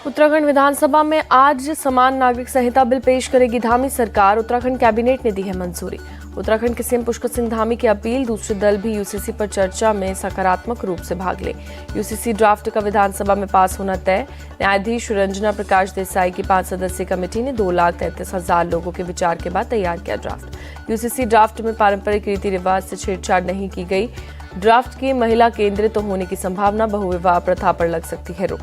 उत्तराखंड विधानसभा में आज समान नागरिक संहिता बिल पेश करेगी धामी सरकार। उत्तराखंड कैबिनेट ने दी है मंजूरी। उत्तराखंड के सीएम पुष्कर सिंह धामी की अपील, दूसरे दल भी यूसीसी पर चर्चा में सकारात्मक रूप से भाग ले। यूसीसी ड्राफ्ट का विधानसभा में पास होना तय। न्यायाधीश रंजना प्रकाश देसाई की 5 सदस्यीय कमेटी ने 2,33,000 लोगों के विचार के बाद तैयार किया ड्राफ्ट। यूसीसी ड्राफ्ट में पारंपरिक रीति रिवाज से छेड़छाड़ नहीं की गई। ड्राफ्ट की महिला केंद्रित होने की संभावना, बहुविवाह प्रथा पर लग सकती है रोक।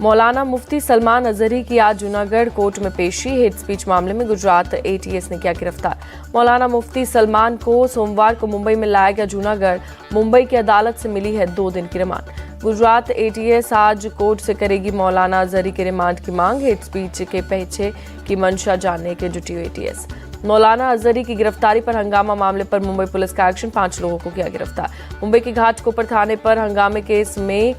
मौलाना मुफ्ती सलमान अजहरी की आज जूनागढ़ कोर्ट में पेशी। हेट स्पीच मामले में गुजरात एटीएस ने किया गिरफ्तार। मौलाना मुफ्ती सलमान को सोमवार को मुंबई में लाया गया जूनागढ़। मुंबई की अदालत से मिली है 2 दिन की रिमांड। गुजरात एटीएस आज कोर्ट से करेगी मौलाना अजहरी के रिमांड की मांग। हेट स्पीच के पीछे की मंशा जानने के जुटी एटीएस। मौलाना अजहरी की गिरफ्तारी पर हंगामा मामले पर मुंबई पुलिस का एक्शन, 5 लोगों को किया गिरफ्तार। मुंबई के घाटकोपर थाने पर हंगामे केस में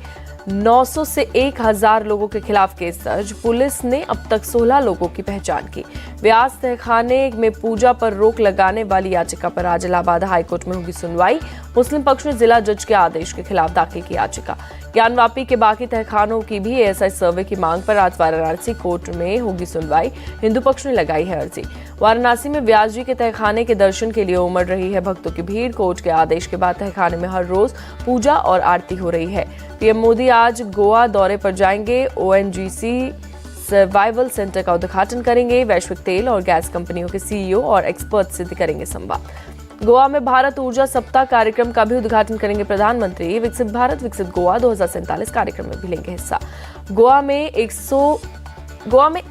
900 से 1000 लोगों के खिलाफ केस दर्ज। पुलिस ने अब तक 16 लोगों की पहचान की। व्यास तहखाने में पूजा पर रोक लगाने वाली याचिका पर आज इलाहाबाद हाईकोर्ट में होगी सुनवाई। मुस्लिम पक्ष ने जिला जज के आदेश के खिलाफ दाखिल की याचिका। ज्ञानवापी के बाकी तहखानों की भी एएसआई सर्वे की मांग पर आज वाराणसी कोर्ट में होगी सुनवाई। हिंदू पक्ष ने लगाई है अर्जी। वाराणसी में व्यास जी के तहखाने के दर्शन के लिए उमड़ रही है भक्तों की भीड़। कोर्ट के आदेश के बाद तहखाने में हर रोज पूजा और आरती हो रही है। पीएम मोदी आज गोवा दौरे पर जाएंगे। ओएनजीसी सर्वाइवल सेंटर का उद्घाटन करेंगे। वैश्विक तेल और गैस कंपनियों के सीईओ और एक्सपर्ट से करेंगे संवाद। गोवा में भारत ऊर्जा सप्ताह कार्यक्रम का भी उद्घाटन करेंगे प्रधानमंत्री। विकसित भारत विकसित गोवा 2047 कार्यक्रम में भी लेंगे हिस्सा। गोवा में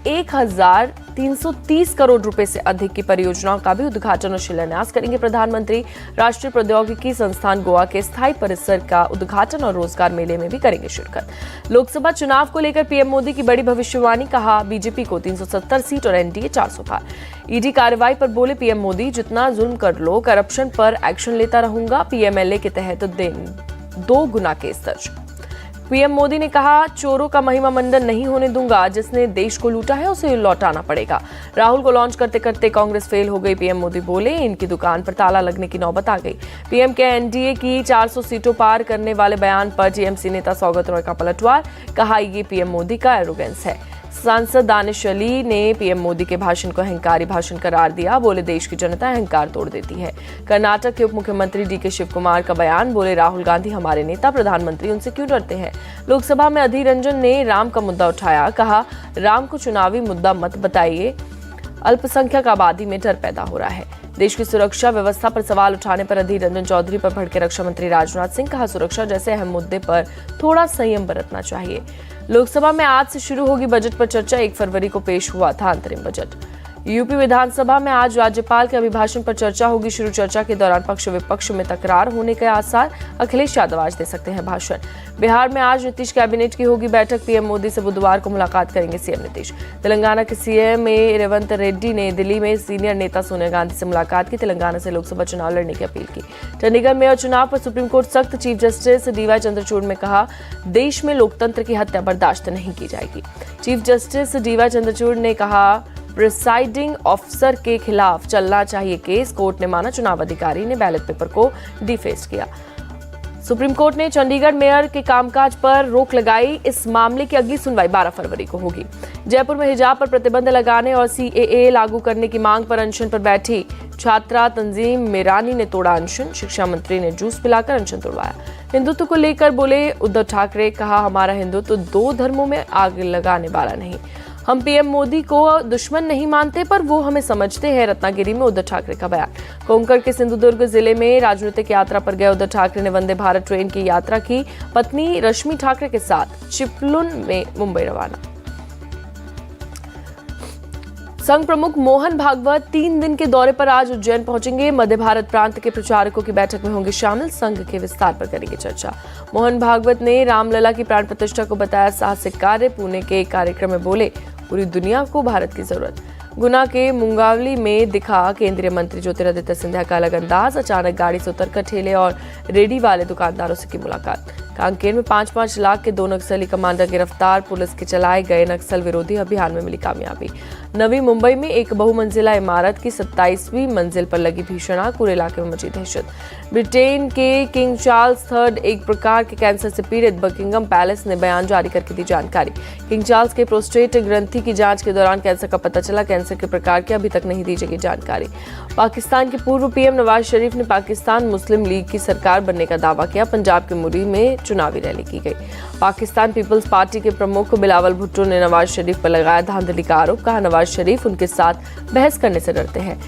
1330 करोड़ रुपए से अधिक की परियोजनाओं का भी उद्घाटन और शिलान्यास करेंगे प्रधानमंत्री। राष्ट्रीय प्रौद्योगिकी संस्थान गोवा के स्थायी परिसर का उद्घाटन और रोजगार मेले में भी करेंगे शिरकत। लोकसभा चुनाव को लेकर पीएम मोदी की बड़ी भविष्यवाणी, कहा बीजेपी को 370 सीट और एनडीए 400 पार। ईडी कार्रवाई पर बोले पीएम मोदी, जितना जुल्म कर लो, करप्शन पर एक्शन लेता रहूंगा। पीएमएलए के तहत 2 गुना केस दर्ज। पीएम मोदी ने कहा, चोरों का महिमा मंडन नहीं होने दूंगा। जिसने देश को लूटा है उसे लौटाना पड़ेगा। राहुल को लॉन्च करते करते कांग्रेस फेल हो गई। पीएम मोदी बोले, इनकी दुकान पर ताला लगने की नौबत आ गई। पीएम के एनडीए की 400 सीटों पार करने वाले बयान पर टीएमसी नेता सौगत रॉय का पलटवार, कहा ये पीएम मोदी का एरोगेंस है। सांसद दानिश अली ने पीएम मोदी के भाषण को अहंकारी भाषण करार दिया। बोले, देश की जनता अहंकार तोड़ देती है। कर्नाटक के उप मुख्यमंत्री डीके शिव कुमार का बयान, बोले राहुल गांधी हमारे नेता, प्रधानमंत्री उनसे क्यों डरते हैं। लोकसभा में अधीर रंजन ने राम का मुद्दा उठाया, कहा राम को चुनावी मुद्दा मत बताइए, अल्पसंख्यक आबादी में डर पैदा हो रहा है। देश की सुरक्षा व्यवस्था पर सवाल उठाने पर अधीर रंजन चौधरी पर भड़के रक्षा मंत्री राजनाथ सिंह, कहा सुरक्षा जैसे अहम मुद्दे पर थोड़ा संयम बरतना चाहिए। लोकसभा में आज से शुरू होगी बजट पर चर्चा। 1 फरवरी को पेश हुआ था अंतरिम बजट। यूपी विधानसभा में आज राज्यपाल के अभिभाषण पर चर्चा होगी शुरू। चर्चा के दौरान पक्ष विपक्ष में तकरार होने के आसार। अखिलेश यादव आज दे सकते हैं भाषण। बिहार में आज नीतीश कैबिनेट की होगी बैठक। पीएम मोदी से बुधवार को मुलाकात करेंगे सीएम नीतीश। तेलंगाना के सीएम रेवंत रेड्डी ने दिल्ली में सीनियर नेता सोनिया गांधी से मुलाकात की। तेलंगाना से लोकसभा चुनाव लड़ने की अपील की। चंडीगढ़ मेयर चुनाव पर सुप्रीम कोर्ट सख्त। चीफ जस्टिस डीवाई चंद्रचूड़ ने कहा, देश में लोकतंत्र की हत्या बर्दाश्त नहीं की जाएगी। चीफ जस्टिस डीवाई चंद्रचूड़ ने कहा, प्रिसाइडिंग ऑफिसर के खिलाफ चलना चाहिए केस। कोर्ट ने माना, चुनाव अधिकारी ने बैलेट पेपर को डिफेस्ट किया। सुप्रीम कोर्ट ने चंडीगढ़ मेयर के कामकाज पर रोक लगाई। इस मामले की अगली सुनवाई 12 फरवरी को होगी। जयपुर में हिजाब पर प्रतिबंध लगाने और सीएए लागू करने की मांग पर अनशन पर बैठी छात्रा तंजीम मेरानी ने तोड़ा अनशन। शिक्षा मंत्री ने जूस पिलाकर अनशन तोड़वाया। हिंदुत्व को लेकर बोले उद्धव ठाकरे, कहा हमारा हिंदुत्व 2 धर्मों में आग लगाने वाला नहीं। हम पीएम मोदी को दुश्मन नहीं मानते, पर वो हमें समझते हैं। रत्नागिरी में उद्धव ठाकरे का बयान। कोंकण के सिंधुदुर्ग जिले में राजनीतिक यात्रा पर गए उद्धव ठाकरे ने वंदे भारत ट्रेन की यात्रा की। पत्नी रश्मि ठाकरे के साथ चिपलुन में मुंबई रवाना। संघ प्रमुख मोहन भागवत 3 दिन के दौरे पर आज उज्जैन पहुंचेंगे। मध्य भारत प्रांत के प्रचारकों की बैठक में होंगे शामिल। संघ के विस्तार पर करेंगे चर्चा। मोहन भागवत ने रामलला की प्राण प्रतिष्ठा को बताया साहसिक कार्य। पुणे के एक कार्यक्रम में बोले, पूरी दुनिया को भारत की जरूरत। गुना के मुंगावली में दिखा केंद्रीय मंत्री ज्योतिरादित्य सिंधिया का अलग अंदाज। अचानक गाड़ी से उतरकर ठेले और रेडी वाले दुकानदारों से की मुलाकात। कांकेर में 5-5 लाख के 2 नक्सली कमांडर गिरफ्तार, पुलिस के चलाए गए नक्सल विरोधी अभियान में मिली कामयाबी। नवी मुंबई में एक बहुमंजिला इमारत की 27वीं मंजिल पर लगी भीषण आग, पूरे इलाके में मची दहशत। ब्रिटेन के किंग चार्ल्स III एक प्रकार के कैंसर से पीड़ित, बकिंगम पैलेस ने बयान जारी करके दी जानकारी। किंग चार्ल्स के प्रोस्टेट ग्रंथि की जांच के दौरान कैंसर का पता चला, कैंसर के प्रकार की अभी तक नहीं दी गई जानकारी। पाकिस्तान के पूर्व पीएम नवाज शरीफ ने पाकिस्तान मुस्लिम लीग की सरकार बनने का दावा किया, पंजाब के मुरी में चुनावी रैली की गई। पाकिस्तान पीपल्स पार्टी के प्रमुख बिलावल भुट्टो ने नवाज शरीफ पर लगाया धांधली का आरोप, कहा नवाज शरीफ उनके साथ बहस करने से डरते हैं।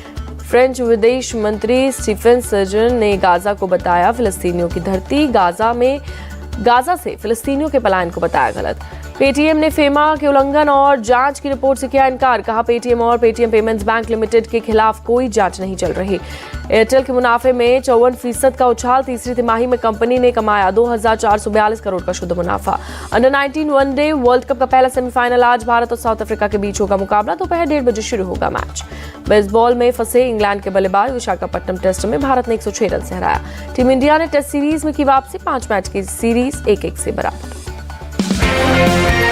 फ्रेंच विदेश मंत्री स्टीफन सर्जन ने गाजा को बताया फिलिस्तीनियों की धरती, गाजा से फिलिस्तीनियों के पलायन को बताया गलत। पेटीएम ने फेमा के उल्लंघन और जांच की रिपोर्ट से किया इनकार, कहा पेटीएम और पेटीएम पेमेंट्स बैंक लिमिटेड के खिलाफ कोई जांच नहीं चल रही। एयरटेल के मुनाफे में 54% का उछाल, तीसरी तिमाही में कंपनी ने कमाया 2442 करोड़ का शुद्ध मुनाफा। अंडर 19 वनडे वर्ल्ड कप का पहला सेमीफाइनल आज भारत और साउथ अफ्रीका के बीच होगा मुकाबला, दोपहर 1:30 बजे शुरू होगा मैच। बेसबॉल में फंसे इंग्लैंड के बल्लेबाज, विशाखापट्टनम टेस्ट में भारत ने 106 रन से हराया। टीम इंडिया ने टेस्ट सीरीज में की वापसी, 5 मैच की सीरीज 1-1 से बराबर।